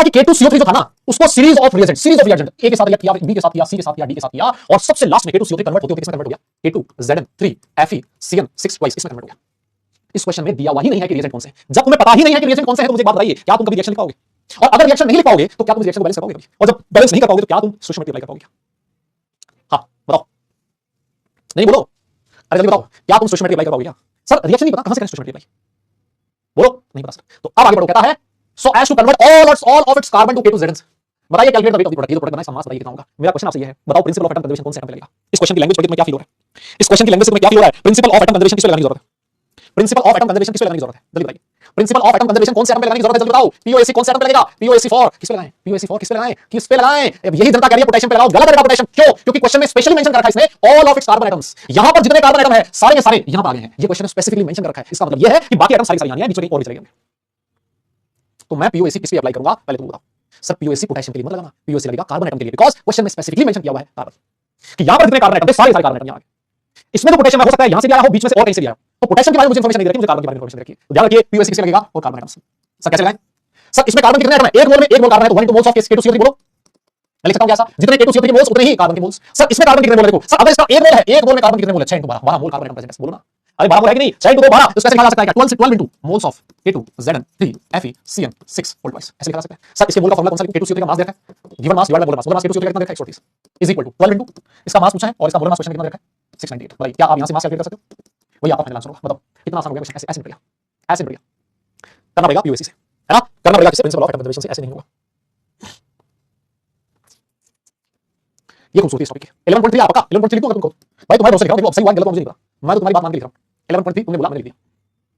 है कि K2CO3 जो था ना, उसको सीरीज ऑफ रिएजेंट ए के साथ रिएक्ट किया, बी के साथ किया, सी के साथ किया, डी के साथ किया, और सबसे लास्ट में K2CO3 कन्वर्ट होते होते किसमें कन्वर्ट हो गया? K2ZN3FeCN6 ट्वाइस इसमें कन्वर्ट हो गया। इस क्वेश्चन में दिया हुआ ही नहीं है कि रिएजेंट कौन से हैं। जब तुम्हें पता ही नहीं है कि रिएजेंट कौन से हैं, तो मुझे एक बात बताइए, क्या तुम कभी रिएक्शन लिख पाओगे? और अगर रिएक्शन नहीं लिख पाओगे तो क्या तुम रिएक्शन को बैलेंस कर पाओगे कभी? और जब बैलेंस नहीं कर पाओगे तो क्या तुम स्टोइचियोमेट्री अप्लाई कर पाओगे? हाँ बताओ, नहीं बोलो, अरे जल्दी बताओ, क्या तुम स्टोइचियोमेट्री अप्लाई कर पाओगे? क्या सर रिएक्शन नहीं पता, कहां से करें स्टोइचियोमेट्री अप्लाई? बोलो, नहीं पता सर। तो अब आगे बढ़ो, कहता है so as to convert all of its carbon to K2ZN। बताइए calculate the weight of the product. ये प्रोडक्ट बनाए, मास बताइए कितना होगा। मेरा क्वेश्चन आपसे ये है, बताओ प्रिंसिपल ऑफ एटम कंजर्वेशन कौन से एटम पे लगेगा? इस क्वेश्चन की लैंग्वेज पढ़ के तुम्हें क्या फील हो रहा है? इस क्वेश्चन की लैंग्वेज से तुम्हें क्या फील हो रहा है? प्रिंसिपल ऑफ एटम कंजर्वेशन किस पे लगाने की जरूरत है? प्रिंसिपल ऑफ एटम कंजर्वेशन किस पे लगाने की जरूरत है? जल्दी बताइए। प्रिंसिपल ऑफ एटम कंजर्वेशन कौन से एटम पे लगाने की जरूरत है? जल्दी बताओ। POAC कौन से एटम पे लगेगा? POAC4 किस पे लगाएं? POAC4 किस पे लगाएं? किस पे लगाएं? यही जनता कह रही है पोटेशियम पे लगाओ। गलत है पोटेशियम। क्यों? क्योंकि क्वेश्चन में स्पेशली मेंशन कर रखा है इसने all of its carbon atoms. यहां पर जितने कार्बन एटम है सारे के सारे यहां पर आ गए हैं। ये क्वेश्चन में स्पेसिफिकली मेंशन कर रखा है। इसका मतलब यह है कि बाकी एटम सारे यहां नहीं है, बीच में और भी चले गए। तो मैं POAC किस पे अप्लाई करूंगा? पहले तुम बताओ। सर POAC पोटेशियम के लिए मत लगाना, POAC लगेगा कार्बन एटम के लिए, बिकॉज़ क्वेश्चन में स्पेसिफिकली मेंशन किया हुआ है कार्बन, कि यहां पर जितने कार्बन एटम थे सारे कार्बन एटम यहां आ गए। इसमें तो पोटेशियम हो सकता है यहां से भी आया हो, बीच में से और कहीं से भी आया हो। तो पोटेशियम के बारे में मुझे इंफॉर्मेशन नहीं दे रखी, मुझे कार्बन के बारे में इंफॉर्मेशन दे रखी है। तो ध्यान रखिए POAC किससे लगेगा? और कार्बन एटम्स। सर कैसे लगाएं? सर इसमें कार्बन कितने एटम है? एक मोल में एक मोल कार्बन है, तो 1 into moles of K2CO3 बोलो। मैं लिख सकता हूं क्या? जितने K2CO3 के मोल्स उतने ही कार्बन के मोल्स। सर इसमें कार्बन कितने मोल है? देखो सर, अगर इसका एक मोल है, एक मोल में कार्बन कितने मोल है? 6 into 12 mole carbon atom present है। बोलो ना, अरे 12 मोल है कि नहीं? 6 into 2 12, तो कैसे लिखा जा सकता है? क्या 12 से 12 into moles of K2ZN3FeCN6 whole twice ऐसे लिखा जा सकता है। सर इसके मोल का फार्मूला कौन सा? K2CO3 का मास दिया है, given mass divided by molar mass. Molar mass K2CO3 का कितना दिया है? 138 इज इक्वल टू 12 into इसका मास पूछा है और इसका मोलर मास क्वेश्चन कितना दिया है? 698। बताइए क्या आप यहां से मास कैलकुलेट कर सकते हो? वही आपका फाइनल आंसर होगा। बताओ कितना आसान हो गया क्वेश्चन। ऐसे निकल गया, ऐसे निकल गया। करना पड़ेगा POAC से, है ना? करना पड़ेगा किससे? प्रिंसिपल ऑफ एटम कंजर्वेशन से। ऐसे नहीं होगा। ये खूबसूरती इस टॉपिक की। 11.3 आपका 11.3 लिख दूंगा तुमको। भाई तुम्हारे दोस्त लिख रहा हूं, देखो अब सही हुआ गलत मुझे नहीं पता, मैं तो तुम्हारी बात मान के लिख रहा हूं। 11.3 तुमने बोला, मैंने लिख दिया।